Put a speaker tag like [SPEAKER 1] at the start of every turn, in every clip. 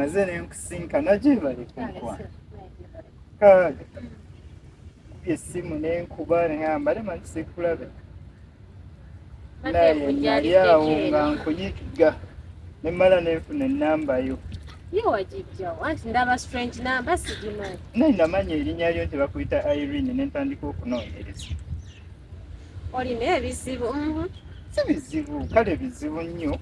[SPEAKER 1] maze ne nkusinkana gye bali kunkwana kaaga essimu ne nkuba ne ngamba lemanyi sikulabe naye nali awo nga nkunyiga ne mmala nenfuna ennamba yo
[SPEAKER 2] ye wagijjawo anti ndaba strange namba sigimanyi
[SPEAKER 1] naye namanya erinnya lyo nti bakuyita Irene ne ntandika okunoonyereza
[SPEAKER 2] olina ebizibu
[SPEAKER 1] si bizibu kale bizibu nnyo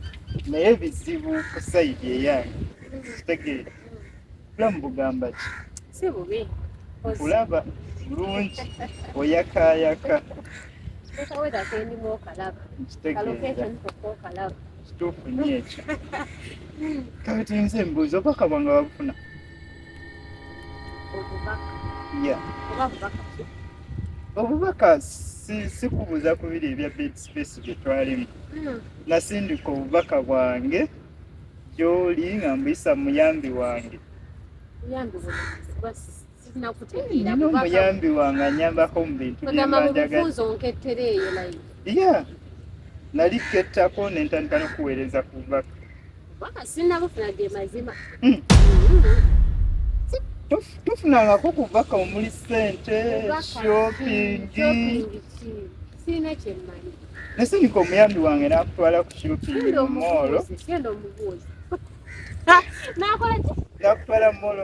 [SPEAKER 1] naye bizibu ku sayidi eyange kitegeera bulamu bugamba ki
[SPEAKER 2] si bubi
[SPEAKER 1] kulaba bulungi oyakaayaka
[SPEAKER 2] kawerakendimu okalaba
[SPEAKER 1] nkitegeera
[SPEAKER 2] okalaba
[SPEAKER 1] kituufu nnyo ekyo kale tuyinza embuuzi obubaka bwange wabufuna
[SPEAKER 2] obubaka
[SPEAKER 1] ya
[SPEAKER 2] oba bubaka ki
[SPEAKER 1] obubaka sikubuuza ku biri ebya bed space bye twalimu nasindika obubaka bwange gy'oli nga mbuyisa muyambi wange nina omuyambi wange anyambako mu bintu ya nali kettako ne ntandika n'okuweereza ku bubaka
[SPEAKER 2] sinabufuna ge mazima
[SPEAKER 1] tufunangako ku bubaka omuli ssente shoppingi
[SPEAKER 2] sirina kyemmanyi
[SPEAKER 1] nasindika omuyambi wange n'akutwala ku shopping mu moolo
[SPEAKER 2] nakola ki
[SPEAKER 1] nakutwala mu moolo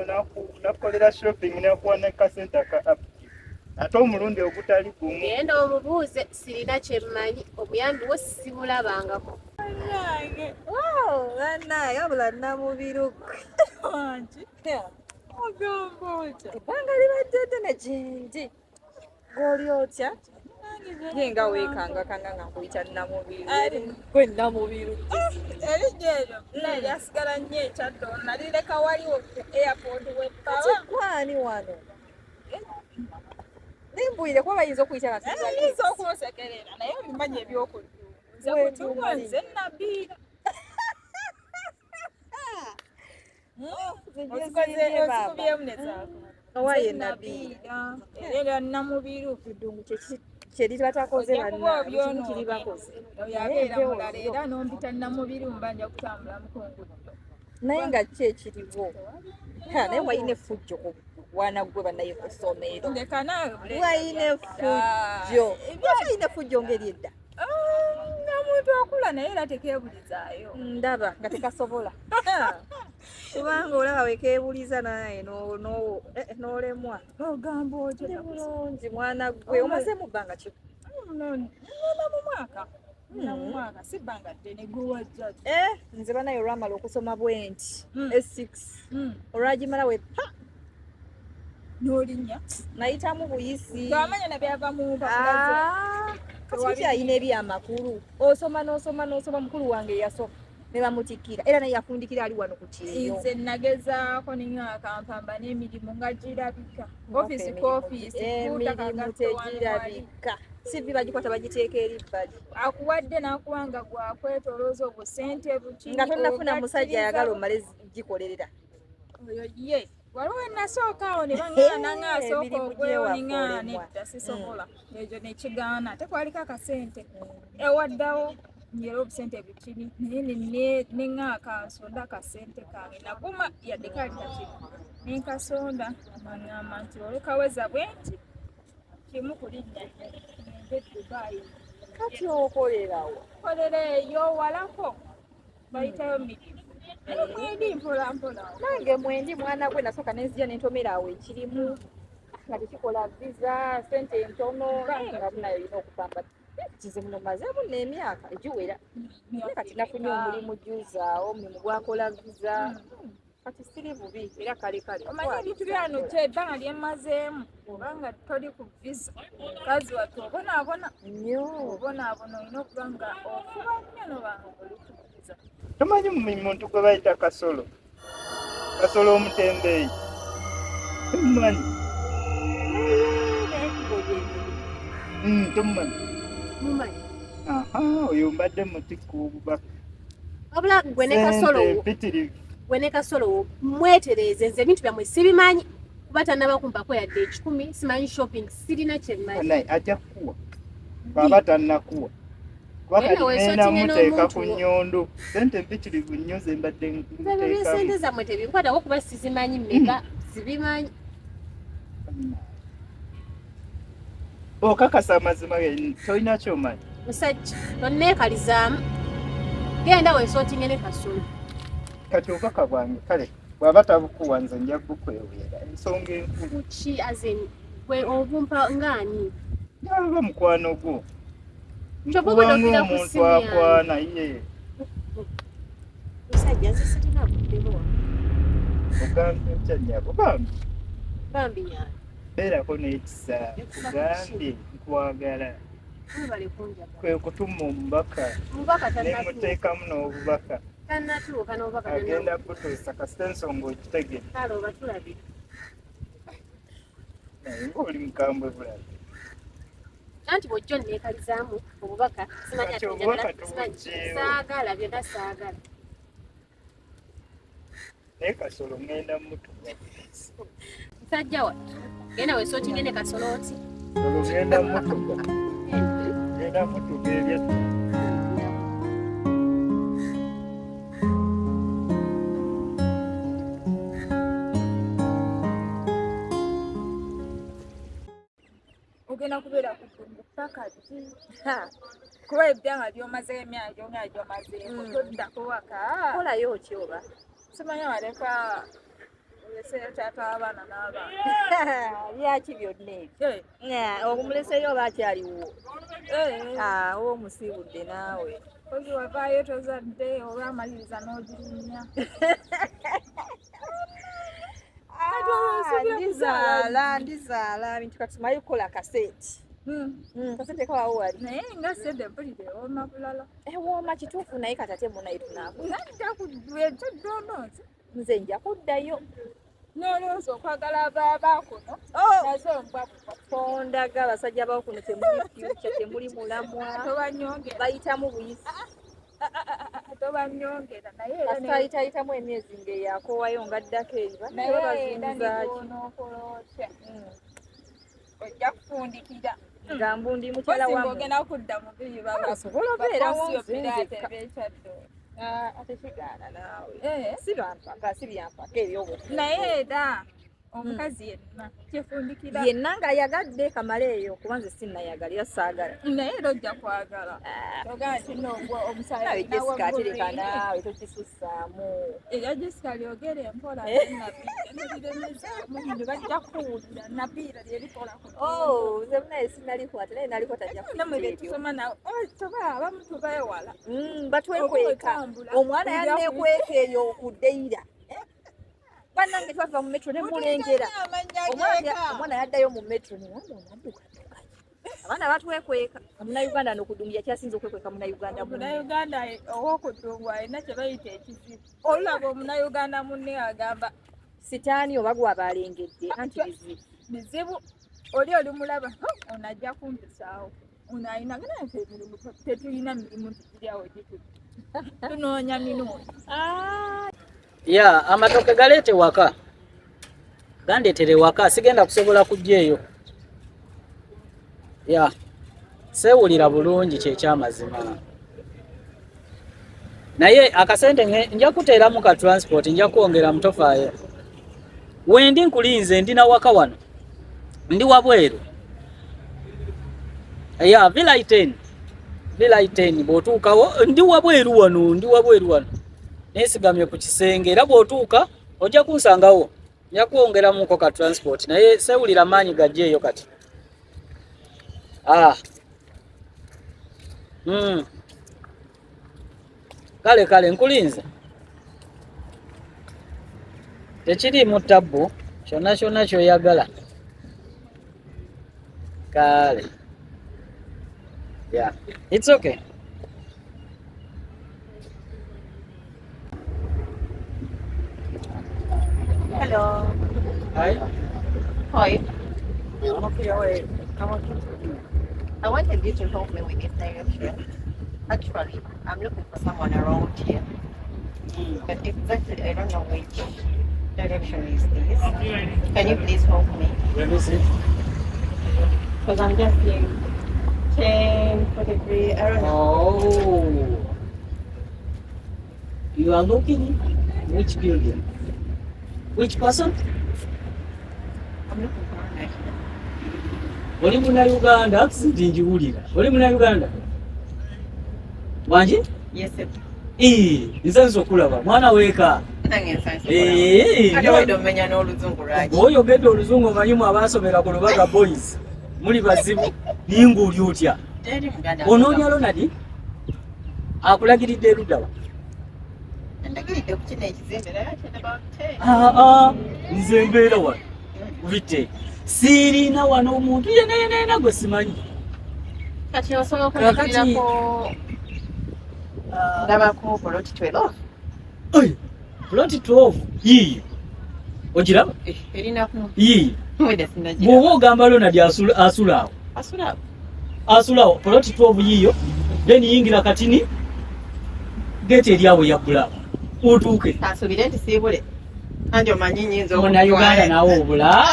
[SPEAKER 1] nakukolera shopping nakuwa ne kasente aka apu ate omulundi ogutali gumu
[SPEAKER 2] genda omubuuze sirina kyemmanyi omuyambi wo sibulabangako
[SPEAKER 3] banaye wabula namubiruka ogamba otya ebbanga libadde ne gyendi gw'oli otya ye nga weekangakanga nga nkuyita namubiru gwe namubiru erinnya eryo lyasigala nnyo ekyaddo nalireka waliwo ku airport webbaba gwani wano nimbuyire kuba bayinza okuyita ayinza okunsekerera naye obimanyi ebyokuduuza kutuwa nze nabiira ozikubyemu nezaako owaye nabiira era namubiru kudungu kyeri batakoze kiri bakoze oyabeera mulala era n'ompita namubiru mbanja kutambula mukunguddo naye nga ki ekiriwo naye wayina effujjo ku wana gwe banaye ku ssomero wayina effujjo wayina effujjo ngeri edda omuntu okula naye era tekeebulizaayo ndaba nga tekasobola kubanga olaba wekeebuliza naye n'olemwa ogamba otyo bulungi mwana gwe omaze mu bbanga ki mu mwaka si bbanga ddene gwewajja nze banaye olwamala okusoma bwenti e6 olwagimala wepa n'olinnya nayitamu buyisi amanya nabyava mu kati ayina ebyamakulu osoma n'osoma mukulu wange yasoka ne bamutikkira era naye yafundikira ali wano ku kyeyo nze nagezaako ningaakampamba n'emirimu nga girabika ofisi ku ofisi emirimu tegirabika sivi bagikwata bagiteeka eri bbali akuwadde n'akuwanga gwakwetolooza obusente buki nga tonnafuna musajja ayagala omale gikolerera oyo ye waliwo enasookawo ne baŋŋaana ng'asooka ogwewo niŋŋaana nedda sisobola ekyo nekigaana ate kwaliko akasente ewaddawo njera obusente bukini naye neŋŋaaka nsonda akasente kange naguma yadde kali kakiri nenkasonda maŋŋamba nti olukaweza bwe nti kimu kulinnya nze Dubai kati okolerawo kolera eyo walako bayitayo mirimu mwendi mpolampola nange mwendi mwana gwe nasooka nenzija nentomera awo ekirimu nga tekikola visa sente entono naye nga bunayo olina okupamba kize muno mazeemu n'emyaka egiwera naye kati nafunye omulimu juuzaawo omulimu gwakola visa kati siri bubi era kale omanyi ebintu byano kyo ebbanga lyemazeemu obanga toli ku visa mukazi wattu obonaabona nnyo obonaabona olina okuba nga ofuba nnyo nobanga oli ku visa
[SPEAKER 1] tomanyi muntu gwe bayita kasolo omutembeeyi tomumanyi tomumanyi oyo mbadde mutikku obubaka
[SPEAKER 2] wabula gwe ne kasolo mwetereeze nze ebintu byammwe sibimanyi kuba tannaba kumpako yadde ekikumi simanyi shopping sirina kyemmanyi
[SPEAKER 1] ajja kukuwa baba tannakuwa ngenda muteeka ku nnyondo sente mpitirivu nnyo ze mbadde
[SPEAKER 2] nteekamu sente zammwe tebinkwatako kuba sizimanyi mmeka zibimanyi
[SPEAKER 1] okakasa amazima tolina kyomanyi
[SPEAKER 2] musajja tonneekalizaamu genda wensootinge ne kasolo
[SPEAKER 1] kati obubaka bwange kale bw'aba tabukuwa nze nja bukwewera ensonga enkulu
[SPEAKER 2] ki azin gwe obumpa ngaani
[SPEAKER 1] aba mukwano gwo
[SPEAKER 2] kyobugenda
[SPEAKER 1] omuntu akwana ye
[SPEAKER 2] musajja nze sirina buddemu
[SPEAKER 1] ogambye nkyanyabo
[SPEAKER 2] bambi nyana
[SPEAKER 1] beerako n'ekisa kugambye nkwagala
[SPEAKER 2] bale kunjagala
[SPEAKER 1] kwe kutuma omubaka
[SPEAKER 2] omubaka
[SPEAKER 1] nemuteekamu n'obubaka
[SPEAKER 2] tannatuuka n'obubaka
[SPEAKER 1] agenda kutuusa kasita ensonga ogitegere
[SPEAKER 2] kale oba tulabye
[SPEAKER 1] naye ngaoli mukambwe bulabe
[SPEAKER 2] anti bw'ojjo nneekalizaamu obubaka
[SPEAKER 1] Kati obubaka tubuggyeewo.
[SPEAKER 2] saagala byonna saagala
[SPEAKER 1] naye kasolo ngenda mutuga
[SPEAKER 2] musajja wa genda wensootinge ne kasolo oti
[SPEAKER 1] kasolo ngenda mutuga ngenda mutuga ebyattu
[SPEAKER 3] ogenda kubeera kudumbu pakati kuba ebyanga byomazeeko emyaka gyongera gyomazeeko toddako waka
[SPEAKER 2] kolayo ki oba
[SPEAKER 3] simanya waleka oleseyo taata w'abaana n'abaana
[SPEAKER 2] byaki byonna ebyo obumuleseyo oba akyaliwo omusibudde naawe
[SPEAKER 3] ozi wavaayo tozadde olwamaliriza n'ogirinnya
[SPEAKER 2] ndizaala bintu kati tumaye kukola kaseti kasete kawawo wali
[SPEAKER 3] naye nga sedde mpulire ewooma bulala
[SPEAKER 2] ewooma kituufu naye katate munaye tunaakuza
[SPEAKER 3] njakuddonoozi
[SPEAKER 2] nze nja kuddayo
[SPEAKER 3] n'olowooza okwagala abaakuno nazo mbwakuba
[SPEAKER 2] fondaga abasajja bakuno temuli fyuca temuli mulamwa
[SPEAKER 3] tobanyongera
[SPEAKER 2] bayitamu buyisi
[SPEAKER 3] tobanyongera naye
[SPEAKER 2] asitayitamu emyezi ng'eyakoowayo ngaddako eriba
[SPEAKER 3] naye
[SPEAKER 2] bazinzaaki
[SPEAKER 3] onookola otya ojja kufundikira
[SPEAKER 2] nga mbundi mukyala wamu
[SPEAKER 3] ogenda kudda mu biri
[SPEAKER 2] asobola obeerawo
[SPEAKER 3] babasoyopiraate bekyaddo
[SPEAKER 2] ate kigaana naawe si bampaka si byampaka ebyobuti
[SPEAKER 3] naye era omukazi yenna kyefundikira
[SPEAKER 2] yenna ng'ayagadde kamale eyo kuba nze sinnayagala era saagala
[SPEAKER 3] naye era ojja kwagala ogaa nti nogwo omusaayi
[SPEAKER 2] nawe Jessica atereka naawe tokisussaamu
[SPEAKER 3] era Jessica lyogere empola nabiremezaamu bino bajja kuwulira nabiira lyerikola
[SPEAKER 2] nze munaye sinnalikwata naye nalikota
[SPEAKER 3] namwe betusoma nawe toba abamu tubewala
[SPEAKER 2] batwekweka omwana yannekweka eyo okuddeira bannange twava mu metro ne mulengera omwana yaddayo mu metro newamuonaddukaduka abaana batwekweka omunauganda nokudungu yakyasinza okwekweka munauganda
[SPEAKER 3] munauganda owokudungu alina kye bayita ekizibu olulaba omunauganda munne agamba
[SPEAKER 2] sitaani oba gwabalengedde anti
[SPEAKER 3] bizibu oli olimulaba ono ajja kumpisaawo ono alina ganafe emirimu tetulina mirimu tugiryawo gituli tunoonya minuuni
[SPEAKER 4] ya amatoke galeete waka gandeetere waka sigenda kusobola kujja eyo ya seewulira bulungi kyekyamazima naye akasente nja kuteeramu ka transport nja kwongera mutofaayo wendi nkulinze ndina waka wano ndi wabweru ya villa 10 bw'otuukawo ndi wabweru wano nesigamye ku kisenge era bw'otuuka ojja kunsangawo nja kwongeramuko ka transport naye seewulira maanyi gajja eyo kati kale nkulinze tekiriimu tabbu kyonna kyoyagala kale yeah it's okay.
[SPEAKER 5] Hello.
[SPEAKER 4] Hi.
[SPEAKER 5] Hi.
[SPEAKER 4] Okay,
[SPEAKER 5] I wanted you to help me with this direction. Actually, I'm looking for someone around here. But exactly, I don't know which direction is this. Can you please help me?
[SPEAKER 4] Where is it?
[SPEAKER 5] Because I'm just here 10, 43, I don't know.
[SPEAKER 4] Oh. You are looking which building? Which person?
[SPEAKER 5] I'm looking for her actually.
[SPEAKER 4] Oli muna Uganda, sinjiwulira. Oli muna Uganda. Wanji?
[SPEAKER 5] Yes, sir.
[SPEAKER 4] Nsanso okulaba. Mwana weeka.
[SPEAKER 5] Nange nsanso okulaba. Ate wedo mmenya n'oluzungu lwaki.
[SPEAKER 4] Bw'oyogedde oluzungu omanyimu abaasomera ku Lubaga Boys. Muli bazibu. Ninga oli otya? Onoonya Ronald? Akulagiridde eruddawa?
[SPEAKER 5] Ndagiridde ku kino ekizimbe naye ate about 10.
[SPEAKER 4] Nze mbeera wano. Bite. Sirina wano omuntu yenna gwe simanyi.
[SPEAKER 5] Kati osobola okulabirako ndabako plot 12.
[SPEAKER 4] Plot 12 yiyo. Ogiraba?
[SPEAKER 5] Erinaku.
[SPEAKER 4] Yiyo.
[SPEAKER 5] Mwede sinagira.
[SPEAKER 4] Bw'oba ogamba Ronald asula awo. Asula awo. Plot 12 yiyo. Then yingira katini. Gate eryawo ya bbula. Otuuke.
[SPEAKER 5] Asubire nti siibule. Anti omanyi nyinza
[SPEAKER 4] Muna Uganda nawo obula.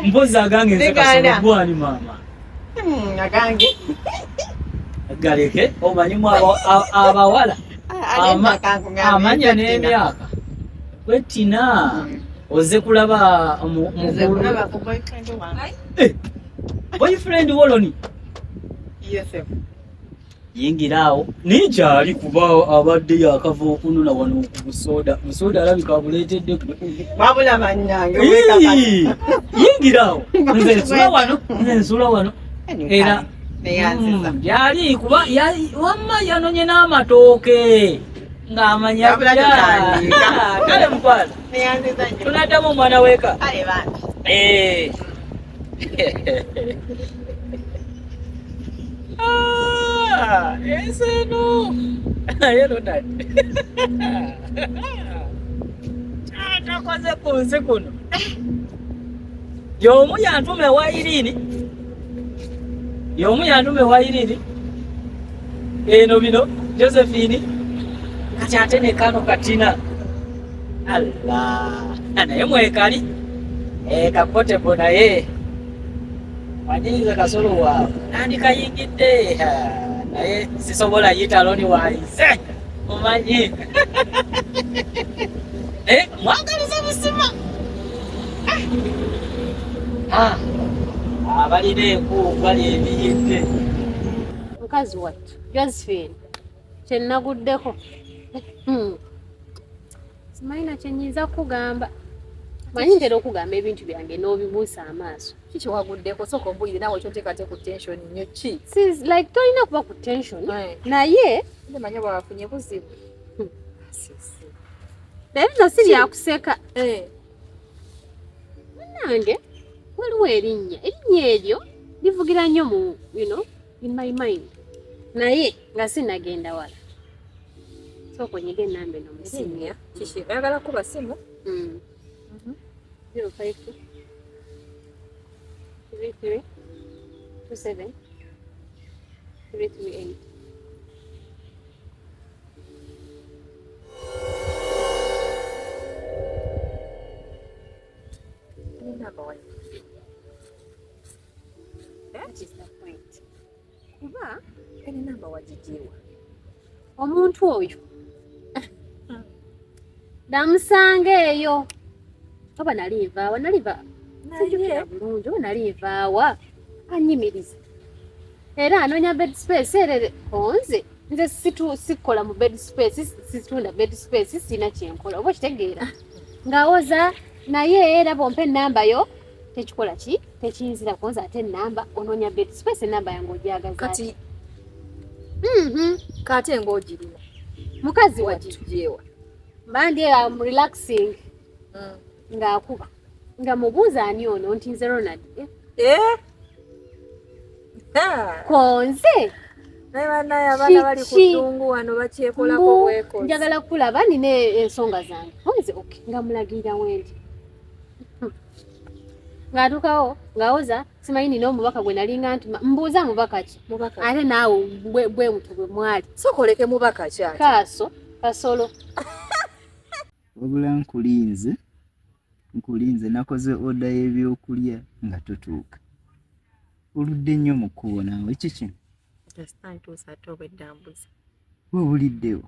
[SPEAKER 4] Mpozi agange nze kasolo gwani maama.
[SPEAKER 5] Agange.
[SPEAKER 4] Galeke omanyimu abawala. Amanya n'emyaka. Wetina. Oze kulaba
[SPEAKER 5] mukulu.
[SPEAKER 4] Boyfriend woloni.
[SPEAKER 5] Yes, sir.
[SPEAKER 4] Yingiraawo nikyali kuba abadde yakava okunona wano busoda alabika abuleetedde
[SPEAKER 5] wabula bannange
[SPEAKER 4] yingiraawo nze nsula wano era yali kuba wamma yanonye n'amatooke ng'amanya kale mukwala tunaddamu omwana weeka ese no. Ronald. Tata kwaze kunze kuno. Yomu yantume wayirini. Eno bino Josephine. Kati ate ne kano katina. Allah. Naye mwekali. Kakote bona ye. Wanyinza kasolo waawe. Nani kayingidde? Naye sisobola yita loni wayize. Omanyi. Mwagaliza busima. Abalina enku bali ebiyidde.
[SPEAKER 6] Mukazi wattu Josephine kyenaguddeko simanyi kyenyinza kugamba. Manyi ntera okugamba ebintu byange n'obibuusa amaaso.
[SPEAKER 2] Kiki waguddeko sooka ombulire naawe kyoteekate ku tension nnyo ki?
[SPEAKER 6] Like tolina kuba ku tension naye
[SPEAKER 2] manya bwafunye buzibu.
[SPEAKER 6] Naye bino si byakuseka. Nange waliwo erinnya eryo livugira nnyo mu in my mind. Naye nga sinagenda wala. Sooka onyige ennamba eno mu simu.
[SPEAKER 2] Kiki oyagala kuba simu?
[SPEAKER 6] 052 33 27 338. That is the point. Kuba
[SPEAKER 2] eni namba wagijiwa
[SPEAKER 6] omuntu oyo namusanga eyo. Oba naliva bulungi oba nalivaawa anyimiriza era anoonya bed space erere konze nze sikola mu bed space situunda bed space sina kyenkola oba kitegeera ngawoza naye era bompe enamba yo tekikola ki tekiyinzira konza ate enamba onoonya bed space enamba yange ogyagaza
[SPEAKER 2] kati kate ng'ogirina
[SPEAKER 6] mukazi
[SPEAKER 2] wagijewa
[SPEAKER 6] mbandi relaxing ng'akuba nga mubuuza ani ono nti nze Ronald konze
[SPEAKER 2] naye banaye abaana bali ku ddungu wano bakyekolako bwekozi.
[SPEAKER 6] Njagala kulaba nina ensonga zange onze nga mulagirira wendi ng'atuukawo ng'awoza simanyi nina omubaka gwe nalinga ntuma mbuuza mubaka ki ate naawe bwe muto bwe mwali
[SPEAKER 2] sokoleke mubaka ki
[SPEAKER 6] kasolo
[SPEAKER 1] wabula nkulinze nakoze oda y'ebyokulya nga totuuka oludde nnyo mu kkubo naawe kiki
[SPEAKER 5] Ntuusa ate obweddambuza.
[SPEAKER 1] weewuliddewo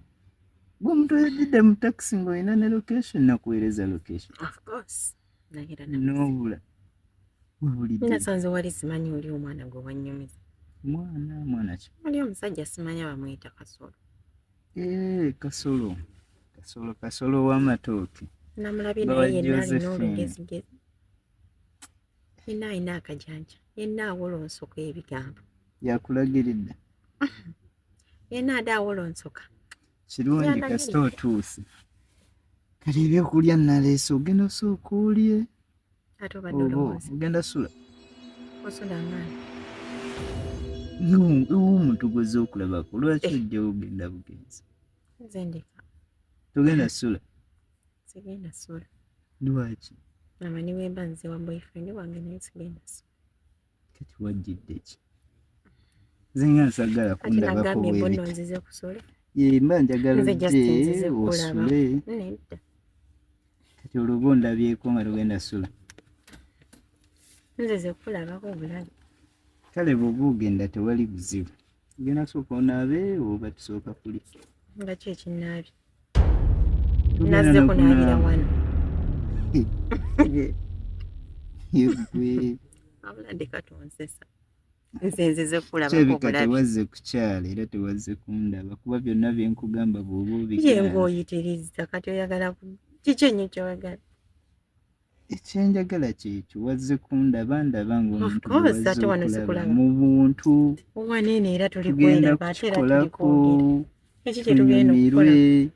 [SPEAKER 1] gwe omuntu oyajjidde mu takisi ng'olina ne location nakuweereza location
[SPEAKER 5] Of course. Nagira
[SPEAKER 1] n'obula weewuliddewo
[SPEAKER 5] nasanze wali simanyi oli omwana gwe wannyumiza.
[SPEAKER 1] mwana ki
[SPEAKER 5] Oli omusajja simanyi bamuyita Kasolo.
[SPEAKER 1] kasolo w'amatooke
[SPEAKER 5] Namulabye
[SPEAKER 1] Bawa
[SPEAKER 5] naye yenna alina
[SPEAKER 1] Josephine.
[SPEAKER 5] olugezigezi. Yenna alina akajanja. Yenna awolonsoka ebigambo.
[SPEAKER 1] yakulagiridde
[SPEAKER 5] Yenna ade awolonsoka.
[SPEAKER 1] kirungi
[SPEAKER 5] Yandagirira.
[SPEAKER 1] kasita otuuse kati ebyokulya naleese ogenda osooka olye
[SPEAKER 5] Ate obadde
[SPEAKER 1] oba
[SPEAKER 5] olowooza.
[SPEAKER 1] ogenda sula
[SPEAKER 5] Osula ng'ani.
[SPEAKER 1] omuntu gwezze okulabako lwaki ojja ogenda bugenzi
[SPEAKER 5] Nze ndeka.
[SPEAKER 1] togenda sula
[SPEAKER 5] Sigenda sula.
[SPEAKER 1] lwaki
[SPEAKER 5] Amanyi wemba nze wa boyfriend wange naye sigenda sula.
[SPEAKER 1] kati wajjidde ki nze nga nsagala
[SPEAKER 5] Ati
[SPEAKER 1] kundabako
[SPEAKER 5] nagambye bono
[SPEAKER 1] bwebiti
[SPEAKER 5] nzize kusula.
[SPEAKER 1] mba njagala
[SPEAKER 5] Nze just nzize
[SPEAKER 1] ojje
[SPEAKER 5] kulaba.
[SPEAKER 1] osule
[SPEAKER 5] Nedda.
[SPEAKER 1] kati olwoba ondabyeko nga togenda sula
[SPEAKER 5] Nzize kulabako obulabe.
[SPEAKER 1] kale bw'oba ogenda tewali buzibu ogenda sooka onaabe oba tusooka kuli
[SPEAKER 5] Nga ki ekinnaabye.
[SPEAKER 1] Tugenda
[SPEAKER 5] Nazze
[SPEAKER 1] na
[SPEAKER 5] kunaabira
[SPEAKER 1] kunaaba.
[SPEAKER 5] wano.
[SPEAKER 1] Yegwe
[SPEAKER 5] Wabula ndeka tonsesa. Nze nzize kulabako
[SPEAKER 1] kirabika
[SPEAKER 5] obulabe.
[SPEAKER 1] tewazze kukyala era tewazze kundaba kuba byonna bye nkugamba bw'oba
[SPEAKER 5] Ye
[SPEAKER 1] obigaana
[SPEAKER 5] ng'oyitiriza kati oyagala kiki ennyo ky'oyagala.
[SPEAKER 1] ekyenjagala kyekyo wazze kundaba ndaba ng'omuntu
[SPEAKER 5] Of course,
[SPEAKER 1] wazze
[SPEAKER 5] ate wano
[SPEAKER 1] okulaba
[SPEAKER 5] sikulaba.
[SPEAKER 1] mu buntu
[SPEAKER 5] Wanene era tuli
[SPEAKER 1] tugenda
[SPEAKER 5] kweraba ate era tuli
[SPEAKER 1] kukikolako
[SPEAKER 5] kwogera. Kiki kye tugenda okukola?
[SPEAKER 1] tunyumirwe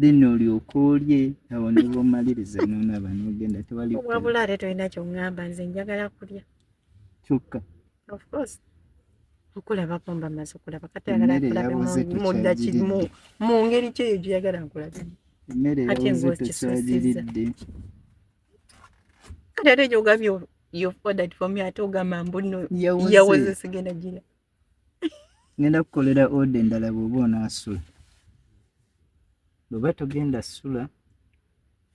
[SPEAKER 1] then olyoka olye awo ne bw'omaliriza n'onaaba n'ogenda tewali kukola
[SPEAKER 5] Wabula ate tolina ky'oŋŋamba nze njagala kulya.
[SPEAKER 1] kyokka
[SPEAKER 5] Of course. Okulabako mba maze okulaba kati ayagala
[SPEAKER 1] emmere
[SPEAKER 5] nkulabe
[SPEAKER 1] yabuze tukyagiridde
[SPEAKER 5] mu ngeri ki eyo gy'oyagala nkulabe.
[SPEAKER 1] emmere
[SPEAKER 5] Ate
[SPEAKER 1] yabuze
[SPEAKER 5] ng'okisuusizza.
[SPEAKER 1] tukyagiridde
[SPEAKER 5] Kati ate gy'ogambye you've ordered for me ate ogamba mbuno
[SPEAKER 1] Yawoze.
[SPEAKER 5] yawoze sigenda gira.
[SPEAKER 1] ngenda kukolera ode endala bw'oba onaasula bw'oba togenda sula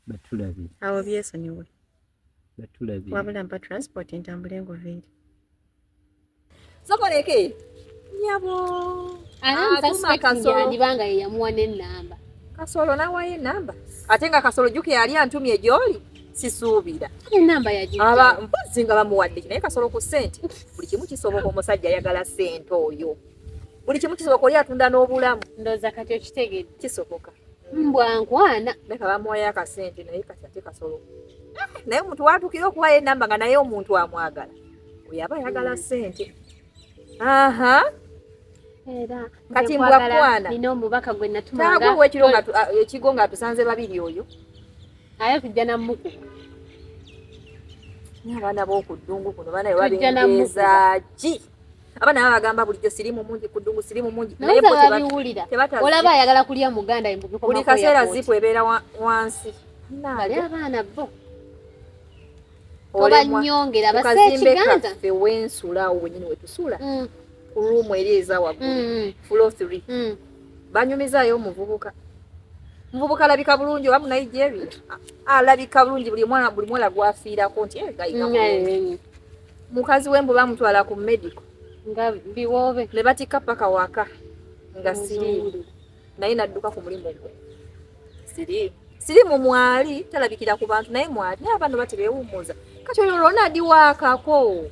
[SPEAKER 1] batulabye
[SPEAKER 5] Awo byesonyiwe.
[SPEAKER 1] batulabye
[SPEAKER 5] Wabula mpa transport ntambule engoveeri.
[SPEAKER 2] Sokoleke. Nyabo. Atuma Kasolo.
[SPEAKER 6] andibanga ye yamuwa n'ennamba.
[SPEAKER 2] Kasolo nawaye enamba. Ate nga Kasolo juke yali antumye gy'oli sisuubira.
[SPEAKER 6] Ennamba yagitta.
[SPEAKER 2] Aba mpozi nga bamuwadde naye Kasolo ku ssente. Buli kimu kisoboka omusajja ayagala ssente oyo. Buli kimu kisoboka oli atunda n'obulamu.
[SPEAKER 6] Ndowooza kati okitegedde.
[SPEAKER 2] Kisoboka.
[SPEAKER 6] Mbwankwana.
[SPEAKER 2] Leka bamuwayo akasente naye kati ate Kasolo. Naye omuntu watuukira okuwayo enamba nga naye omuntu amwagala. Oyo aba ayagala ssente. Aha.
[SPEAKER 6] Era
[SPEAKER 2] Kati
[SPEAKER 6] nze
[SPEAKER 2] mbwa
[SPEAKER 6] nkwagala
[SPEAKER 2] kwana.
[SPEAKER 6] nina omubaka gwe natumanga.
[SPEAKER 2] Taagwe wekiro nga ekigo nga tusanze babiri oyo.
[SPEAKER 6] Aye tujja na muku.
[SPEAKER 2] N'abaana b'oku ddungu kuno baana
[SPEAKER 6] Tujja na
[SPEAKER 2] babengeeza ki? Abaana babagamba bulijjo sirimu mungi ku ddungu sirimu mungi.
[SPEAKER 6] Naye
[SPEAKER 2] bo
[SPEAKER 6] babiwulira.
[SPEAKER 2] tebatazi.
[SPEAKER 6] Olaba ayagala kulya muganda embuga
[SPEAKER 2] Buli kaseera zipu ebeera wansi.
[SPEAKER 6] Bali abaana bo.
[SPEAKER 2] Olemwa.
[SPEAKER 6] Obanyongera
[SPEAKER 2] Kazimbe
[SPEAKER 6] baseekiganza.
[SPEAKER 2] kaffe wensula awo wenyini wetusula.
[SPEAKER 6] Mm.
[SPEAKER 2] Ku ruumu eri eza waggulu.
[SPEAKER 6] Mm.
[SPEAKER 2] Floor 3.
[SPEAKER 6] Mm.
[SPEAKER 2] Banyumizaayo omuvubuka. Muvubuka alabika bulungi oba mu Nigeria. Alabika bulungi buli mwana gwafiirako nti gayiga bulungi. Mukazi w'embu bamutwala ku medical.
[SPEAKER 6] Nga biwoobe.
[SPEAKER 2] Ne batikka paka waka nga siriimu. Naye nadduka ku mulimu gwe. Siriimu mwali talabikira ku bantu naye mwali naye abantu batebeewummuza. Kati oyo Ronald waakako.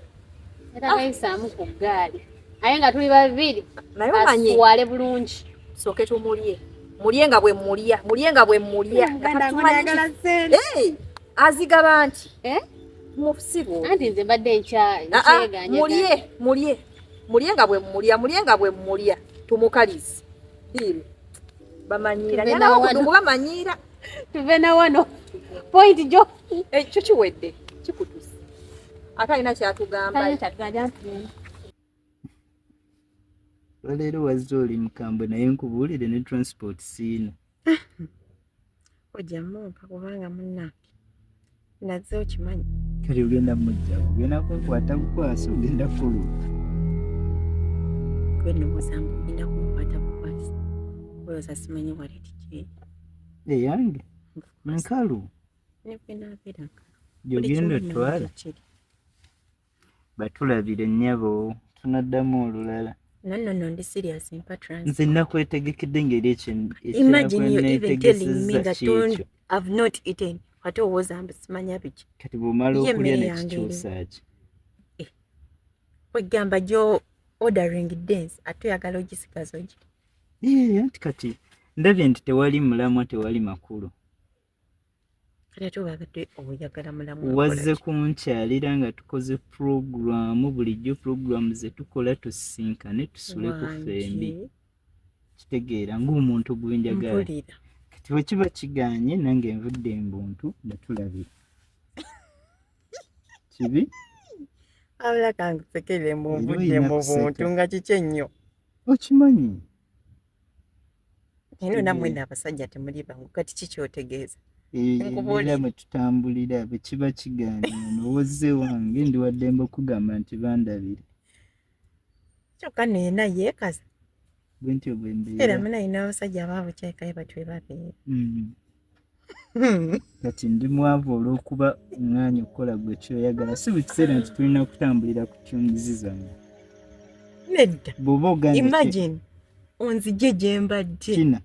[SPEAKER 6] Era bayisaamu ku ggaali. Aye nga tuli babiri.
[SPEAKER 2] Naye omanyi
[SPEAKER 6] asuwale bulungi.
[SPEAKER 2] sooke tumulye. Mulye nga bwe mulya. Mulye nga bwe mulya. Azigaba nti. Mufisibu.
[SPEAKER 6] Anti nze mbadde nkyeganya.
[SPEAKER 2] Mulye nga bwe mulya. Mulye nga bwe mulya. Tumukalize. Bamanyiira. Nyana okudungu bamanyiira.
[SPEAKER 6] Tuve na wano. Point jo.
[SPEAKER 2] Ekyo kiwedde. Kikutuse. Ate alina kyatugamba.
[SPEAKER 1] Leero wazze oli mukambwe naye nkubuulire ne transport siina.
[SPEAKER 5] Ojja mumpa kubanga munnange. Nazze okimanyi.
[SPEAKER 1] Kale ogenda mujjawo ogenda kwekwata bukwasi ogenda kuluka.
[SPEAKER 5] Gwe ndowooza mbu ogenda kumukwata bukwasi. Olowooza simanyi waleti ki?
[SPEAKER 1] Eyange nkalu
[SPEAKER 5] Ne gwe naabeera nkalu.
[SPEAKER 1] gy'ogenda otwala. batulabire nnyabo tunaddamu olulala.
[SPEAKER 5] No, ndi serious in patrons.
[SPEAKER 1] Nze nakwetegekedde ngeri ekintu.
[SPEAKER 5] Imagine you even telling me that I've not eaten. Kati owooza mbu simanya biki.
[SPEAKER 1] Kati bw'omala okulya ne kikyusa ki?
[SPEAKER 5] Kwegamba gyo ordering dance ate oyagala ogisigaza ogi.
[SPEAKER 1] Anti kati ndabye nti tewali mulamwa tewali makulu.
[SPEAKER 5] Kati ate obagadde oyagala mulamwa.
[SPEAKER 1] Wazze kunkyalira nga tukoze programu bulijjo programu ze tukola tusisinkane tusule ku fembi. Kitegeera ng'omuntu gwe njagala. Kati bwe kiba kiganye nange nvudde embuntu natulabira. Kibi?
[SPEAKER 5] Abula kangusekere mu nvudde mu buntu nga kiki ennyo.
[SPEAKER 1] Okimanyi?
[SPEAKER 5] Eno namwe n'abasajja temuli bangu kati kiki otegeeza?
[SPEAKER 1] Era mwe tutambulira bwe kiba kiganye nowozze wange ndi waddembe okugamba nti bandabire.
[SPEAKER 5] Kyokka nina yeekaza.
[SPEAKER 1] Bwentyo bwe mbeera.
[SPEAKER 5] Era mina ina abasajja abaabukyekayo batwe babeera.
[SPEAKER 1] Kati ndi mwavu olw'okuba omwanya okukola gwe kyoyagala si buli kiseera nti tulina kutambulira ku tyungizi zammwe.
[SPEAKER 5] Nedda.
[SPEAKER 1] Bw'oba ogambye
[SPEAKER 5] imagine onzije gye mbadde.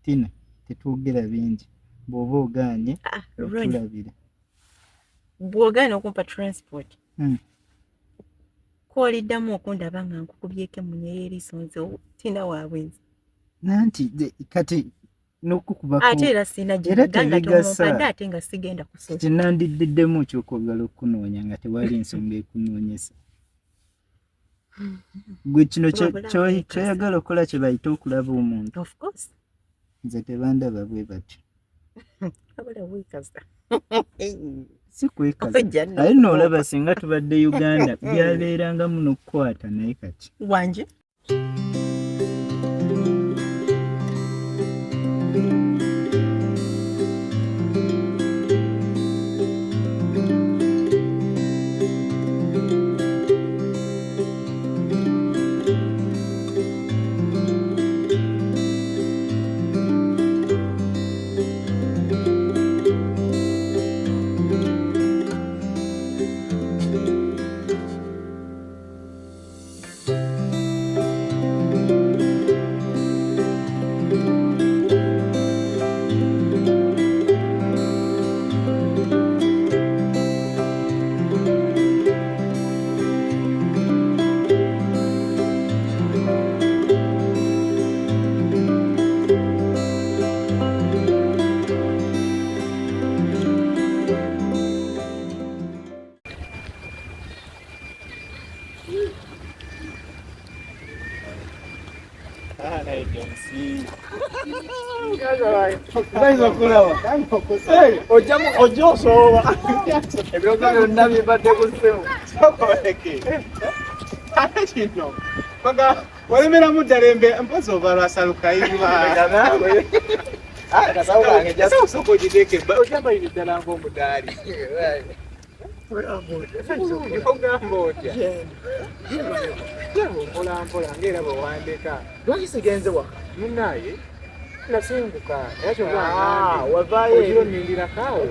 [SPEAKER 1] Tina tetwogera bingi. Bw'oba ogaanye tulabire.
[SPEAKER 5] Bw'ogaanye okumpa transport. Kwoliddamu okundaba nga nkukubyeko emunye y'eriiso nze Tina waabwe nze.
[SPEAKER 1] Nanti kati n'okukubako
[SPEAKER 5] ate era sina gye baganda tomumpadde ate nga sigenda kusoza.
[SPEAKER 1] Kinandiddiddemu ky'okwagala okukunoonya nga tewali nsonga ekunoonyesa. Gwe kino kyoyagala okukola kye bayita okulaba omuntu.
[SPEAKER 5] Of course.
[SPEAKER 1] Nze tebandaba bwe batyo.
[SPEAKER 5] Abula weekaza.
[SPEAKER 1] Si kwekaza. Aye n'olaba singa tubadde Uganda byabeeranga muno okukwata naye kati.
[SPEAKER 5] Wanje?
[SPEAKER 7] Walimera mudalembe mpozo obalwasaluka iva. Sasa soko jideke ojamba ibidala ng'omudali. Mpola ngera bwewandeka. Lwaki sigenze waka? Munaye nasenguka yakyo wavaayo oyo nindira kawo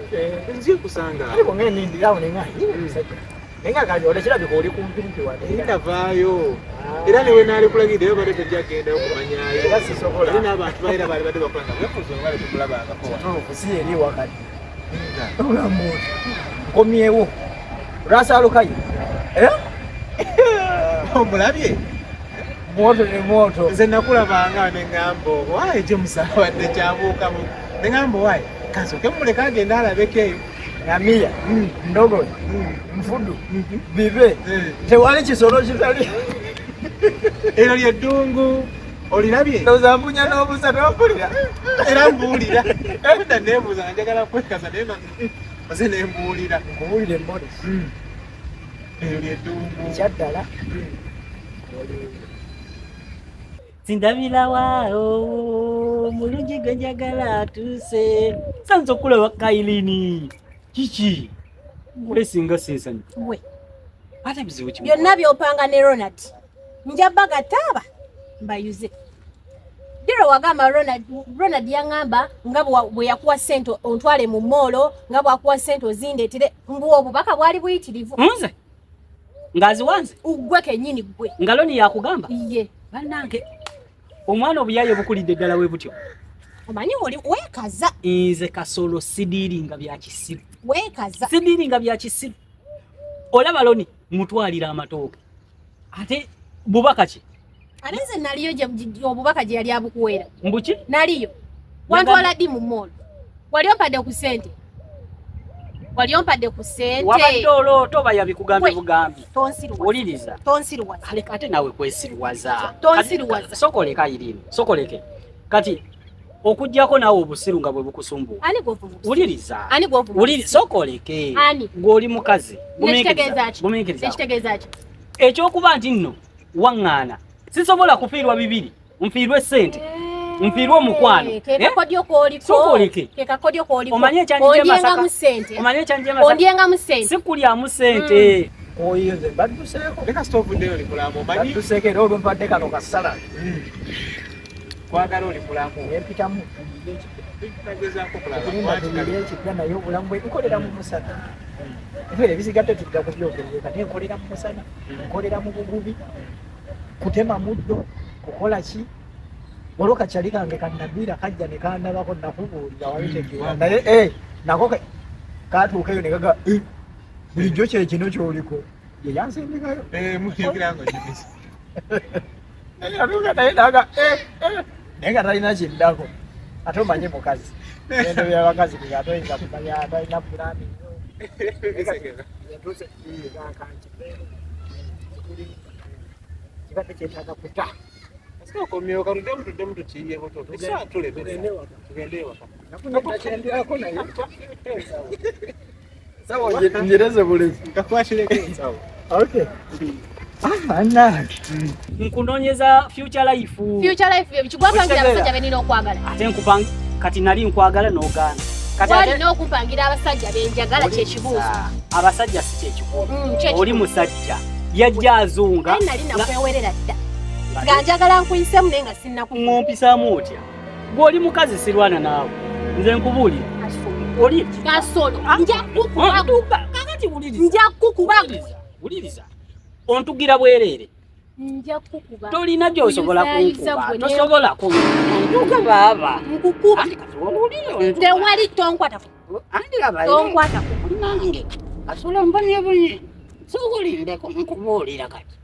[SPEAKER 7] nziye kusanga
[SPEAKER 4] ariko ngene nindirawo nengayi nenga kali olekera bikoli kumpi wade
[SPEAKER 7] ndavaayo era niwe nali kulagidde bade tejagenda okumanyayo
[SPEAKER 4] era sisobola
[SPEAKER 7] era n'abantu baira bali bade bakulanga bekuzo bali tukulabanga ko
[SPEAKER 4] kusiye eri wakati olambo komyewo rasalukayo
[SPEAKER 7] omulabye
[SPEAKER 4] moto ne moto
[SPEAKER 7] nze nakulabanga nengambo waye gye musabadde kyabuukamu nengambo waye kasoke muleka agenda alabekeyo
[SPEAKER 4] ngamia ndogo mfudu bibe tewali kisolo kitali
[SPEAKER 7] ero lyeddungu olirabye
[SPEAKER 4] nozambunya n'obusa n'ompulira
[SPEAKER 7] era mbuulira edda neebuuza nga njagala kwekaza naye maze nembuulira
[SPEAKER 4] nkubuulira emmole
[SPEAKER 7] ero lyeddungu
[SPEAKER 4] ekyaddala
[SPEAKER 8] Sindabirawo mulungi gwe njagala atuuse sanza okulaba Kailini kiki wesinga sesani
[SPEAKER 2] we
[SPEAKER 8] ate bizibu ki
[SPEAKER 2] byonna byopanga ne Ronald njaba gataba mbayuze diro wagamba Ronald yangamba nga bwe yakuwa sente ontwale mu molo nga bwe akuwa sente ozindeetere mbu obubaka bwali buyitirivu
[SPEAKER 8] nze Ngazi wanze
[SPEAKER 6] ugwe kenyini gwe
[SPEAKER 8] ngaloni yakugamba
[SPEAKER 6] iye
[SPEAKER 8] banange omwana obuyaye bukulidde ddala we butyo
[SPEAKER 6] omanyi oli wekaza
[SPEAKER 8] nze Kasolo sidiringa bya kisiru
[SPEAKER 6] wekaza
[SPEAKER 8] sidiringa bya kisiru olaba loni mutwalira amatooke ate bubaka ki
[SPEAKER 6] aneze naliyo je obubaka je yali abukuwera
[SPEAKER 8] mbuki
[SPEAKER 6] naliyo wantwala di mu mall waliompadde ku sente
[SPEAKER 8] wabadde olooto bayabikugambe bugambi
[SPEAKER 6] tonsiruwaza
[SPEAKER 8] ate nawe kwesiruwaza
[SPEAKER 6] tonsiruwaza
[SPEAKER 8] sokoleka irino sokoleke kati okujjako nawe obusiru nga bwe bukusumbuwa
[SPEAKER 6] ani gwovu
[SPEAKER 8] uliriza
[SPEAKER 6] ani gwovu
[SPEAKER 8] uliriza sokoleke
[SPEAKER 6] ani
[SPEAKER 8] goli mukazi
[SPEAKER 6] bumikiriza
[SPEAKER 8] ekyokuba nti nno waŋŋaana sisobola kufiirwa bibiri nfiirwe sente nfiirwe omukwano sokoleke omanye ekyanjenga sikulyamu sente
[SPEAKER 7] oyize badduseeko leka stove ndeyo oli mulamu omanyi badduseeko era olwo mpadde kano kasala kwagala oli mulamu empitamu nagezaako kulaba naye obulamu bwe nkolera mu musana ebyo ebisigadde tudda ku byogerere kati nkolera mu musana nkolera mu bugubi kutema muddo kukola ki waliwo kakyali kange kannabiira kajja ne kandabako nakubuulira wabitegeera naye nako katuuka eyo ne kaga bulijjo kyekino kyoliko ye yansindikayo mukirango kibisi atuuka naye naga naye nga talina kiddako ate omanye mukazi endo byabakazi atoyinza kumanya atalina pulani kibadde kyetaaga kuta okomyewo karuddemu tuddemu tukiyeko tugende ewaka nakunakyendyako naye sawa njereze bulezi nkakwashireko ensawo okay
[SPEAKER 8] nkunonyeza future life
[SPEAKER 6] kigwapangira abasajja benina okwagala
[SPEAKER 8] ate nkupanga kati nali nkwagala n'ogaana
[SPEAKER 6] wali n'okumpangira abasajja benjagala kyekibuuzo
[SPEAKER 8] abasajja si kyekibuuzo oli musajja yajja azunga
[SPEAKER 6] nali nakwewerera dda nga njagala nkuyisemu naye nga
[SPEAKER 8] sinnakuŋompisaamu otya gw'oli mukazi sirwana naawe nze nkubuulira oli
[SPEAKER 6] Kasolo nja kukuba
[SPEAKER 8] wuliriza ontugira bwerere
[SPEAKER 6] nja kukuba
[SPEAKER 8] tolina gy'osobola kunkuba tosobola kuntuka baaba
[SPEAKER 6] nkukuba tewali tonkwata tonkwata
[SPEAKER 8] nange Kasolo mbonyebonye sokulindeko nkubuulira kati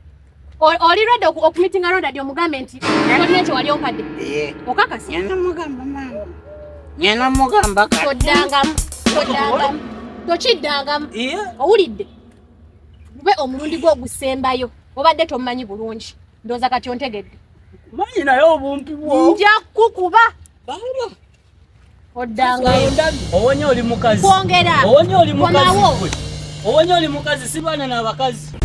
[SPEAKER 6] oli ready okumitinga ronda dio mugambe nti tolina ekyo wali ompadde okakasi
[SPEAKER 8] nyena mugamba
[SPEAKER 6] tokiddangamu owulidde gube omulundi gw'ogusembayo obadde tomumanyi bulungi ndooza kati ontegedde
[SPEAKER 8] manyi naye obumpi bwo
[SPEAKER 6] nja kukuba oddangayo
[SPEAKER 8] owonye oli mukazi
[SPEAKER 6] kwongera
[SPEAKER 8] owonye oli mukazi sirwana n'abakazi